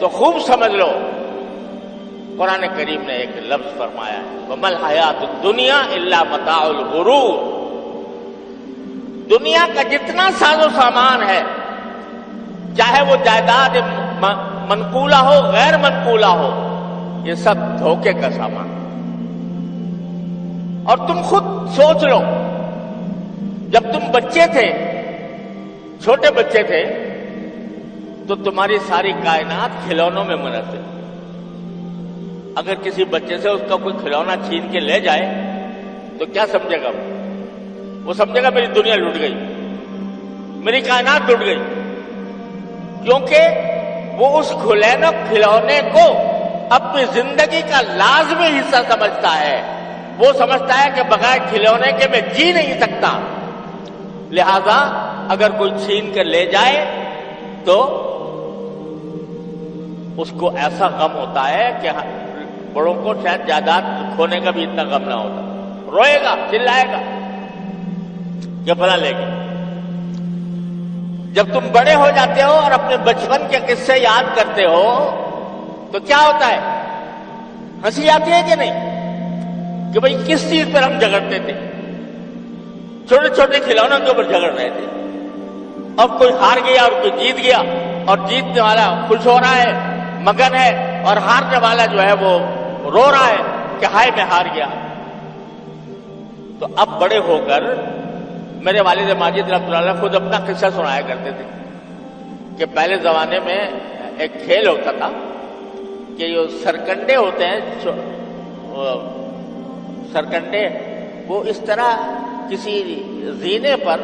تو خوب سمجھ لو، قرآن کریم نے ایک لفظ فرمایا ہے، وَمَا الْحَيَاةُ الدُّنْيَا إِلَّا مَتَاعُ الْغُرُورِ۔ دنیا کا جتنا ساز و سامان ہے، چاہے وہ جائیداد منقولہ ہو غیر منقولہ ہو، یہ سب دھوکے کا سامان۔ اور تم خود سوچ لو، جب تم بچے تھے، چھوٹے بچے تھے، تو تمہاری ساری کائنات کھلونوں میں منحصر۔ اگر کسی بچے سے اس کا کوئی کھلونا چھین کے لے جائے تو کیا سمجھے گا؟ وہ سمجھے گا میری دنیا لٹ گئی، میری کائنات لٹ گئی، کیونکہ وہ اس کھلونے کو اپنی زندگی کا لازمی حصہ سمجھتا ہے۔ وہ سمجھتا ہے کہ بغیر کھلونے کے میں جی نہیں سکتا، لہذا اگر کوئی چھین کر لے جائے تو اس کو ایسا غم ہوتا ہے کہ بڑوں کو شاید جائیداد کھونے کا بھی اتنا غم نہ ہوتا، روئے گا، چلائے گا کہ فلاں لے گئے۔ جب تم بڑے ہو جاتے ہو اور اپنے بچپن کے قصے یاد کرتے ہو تو کیا ہوتا ہے؟ ہنسی آتی ہے کہ نہیں؟ کہ بھئی کس چیز پر ہم جھگڑتے تھے؟ چھوٹے چھوٹے کھلونوں کے اوپر جھگڑ رہے تھے، اور کوئی ہار گیا اور کوئی جیت گیا، اور جیتنے والا خوش ہو رہا ہے، مگن ہے، اور ہارنے والا جو ہے وہ رو رہا ہے کہ ہائے میں ہار گیا۔ تو اب بڑے ہو کر میرے والد ماجد رحمۃ اللہ علیہ خود اپنا قصہ سنایا کرتے تھے کہ پہلے زمانے میں ایک کھیل ہوتا تھا کہ یہ سرکنڈے ہوتے ہیں، سرکنڈے، وہ اس طرح کسی زینے پر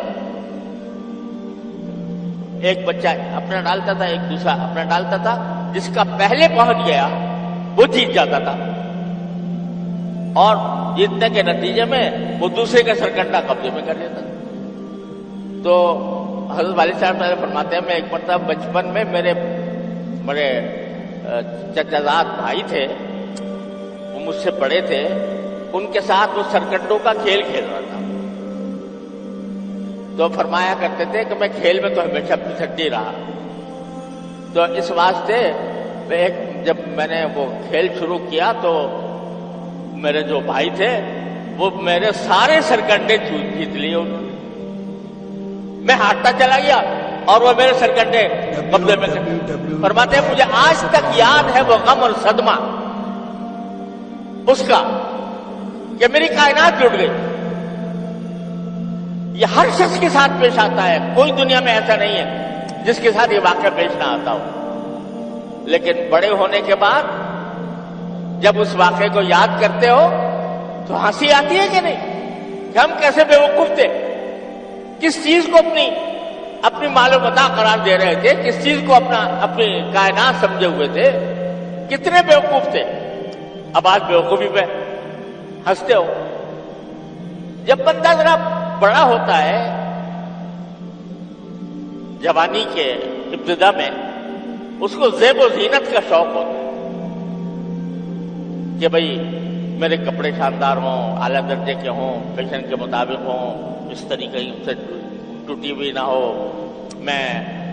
ایک بچہ اپنا ڈالتا تھا، ایک دوسرا اپنا ڈالتا تھا، جس کا پہلے پہنچ گیا وہ جیت جاتا تھا، اور جیتنے کے نتیجے میں وہ دوسرے کا سرکنڈا قبضے میں کر لیتا تھا۔ تو حضرت والد صاحب فرماتے ہیں، میں ایک مرتبہ بچپن میں میرے چچا زاد بھائی تھے، وہ مجھ سے بڑے تھے، ان کے ساتھ وہ سرکنڈوں کا کھیل کھیل رہا تھا۔ تو فرمایا کرتے تھے کہ میں کھیل میں تو ہمیشہ پچھڑ ہی رہا، تو اس واسطے جب میں نے وہ کھیل شروع کیا تو میرے جو بھائی تھے وہ میرے سارے سرکنڈے جیت لیے انہوں نے۔ میں ہارتا چلا گیا اور وہ میرے سرکنڈے قبضے میں سے۔ فرماتے ہیں مجھے آج تک یاد ہے وہ غم اور صدمہ اس کا کہ میری کائنات لٹ گئی۔ یہ ہر شخص کے ساتھ پیش آتا ہے، کوئی دنیا میں ایسا نہیں ہے جس کے ساتھ یہ واقعہ پیش نہ آتا ہو۔ لیکن بڑے ہونے کے بعد جب اس واقعے کو یاد کرتے ہو تو ہنسی آتی ہے کہ نہیں کہ ہم کیسے بیوقوف تھے، کس چیز کو اپنی مال و متاع قرار دے رہے تھے، کس چیز کو اپنی کائنات سمجھے ہوئے تھے، کتنے بیوقوف تھے۔ اب آج بیوقوفی پہ ہنستے ہو۔ جب بندہ ذرا بڑا ہوتا ہے، جوانی کے ابتدا میں اس کو زیب و زینت کا شوق ہوتا ہے کہ بھئی میرے کپڑے شاندار ہوں، اعلیٰ درجے کے ہوں، فیشن کے مطابق ہوں، اس طریقے سے ٹوٹی ہوئی نہ ہو، میں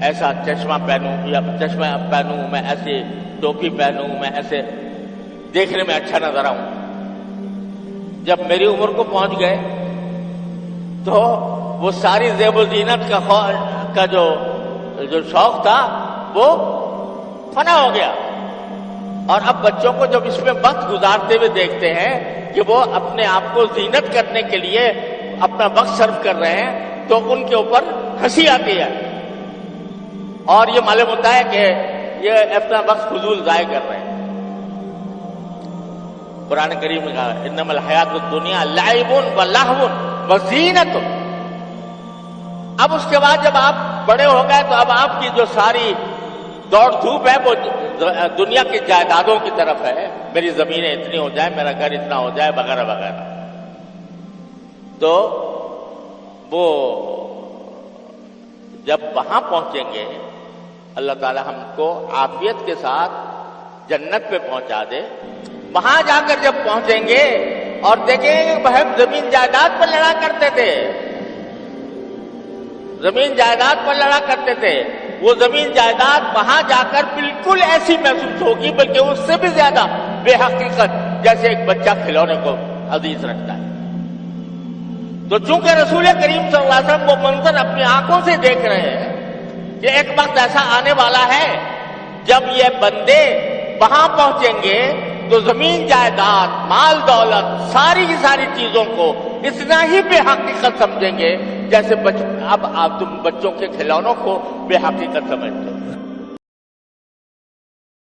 ایسا چشمہ پہنوں، میں ایسی ٹوپی پہنوں، میں ایسے دیکھنے میں اچھا نظر آؤں۔ جب میری عمر کو پہنچ گئے تو وہ ساری زیب و زینت کا جو شوق تھا وہ فنا ہو گیا۔ اور اب بچوں کو جب اس میں وقت گزارتے ہوئے دیکھتے ہیں کہ وہ اپنے آپ کو زینت کرنے کے لیے اپنا وقت صرف کر رہے ہیں تو ان کے اوپر ہنسی آتی ہے، اور یہ معلوم ہوتا ہے کہ یہ اپنا وقت فضول ضائع کر رہے ہیں۔ قرآن کریم میں کہا انما الحیات الدنیا لعب و لہو و زینت۔ اب اس کے بعد جب آپ بڑے ہو گئے تو اب آپ کی جو ساری دوڑ دھوپ ہے وہ دنیا کی جائیدادوں کی طرف ہے، میری زمینیں اتنی ہو جائے، میرا گھر اتنا ہو جائے، وغیرہ وغیرہ۔ تو وہ جب وہاں پہنچیں گے اللہ تعالی ہم کو عافیت کے ساتھ جنت پہ پہنچا دے، وہاں جا کر جب پہنچیں گے اور دیکھیں گے کہ ہم زمین جائیداد پر لڑا کرتے تھے، زمین جائیداد پر لڑا کرتے تھے، وہ زمین جائیداد وہاں جا کر بالکل ایسی محسوس ہوگی، بلکہ اس سے بھی زیادہ بے حقیقت، جیسے ایک بچہ کھلونے کو عزیز رکھتا ہے۔ تو چونکہ رسول کریم صلی اللہ علیہ وسلم وہ منظر اپنی آنکھوں سے دیکھ رہے ہیں کہ ایک وقت ایسا آنے والا ہے جب یہ بندے وہاں پہنچیں گے تو زمین جائیداد، مال دولت، ساری کی ساری چیزوں کو اتنا ہی بے حقیقت سمجھیں گے جیسے اب آپ تم بچوں کے کھلونوں کو بے حقیقت سمجھتے ہو۔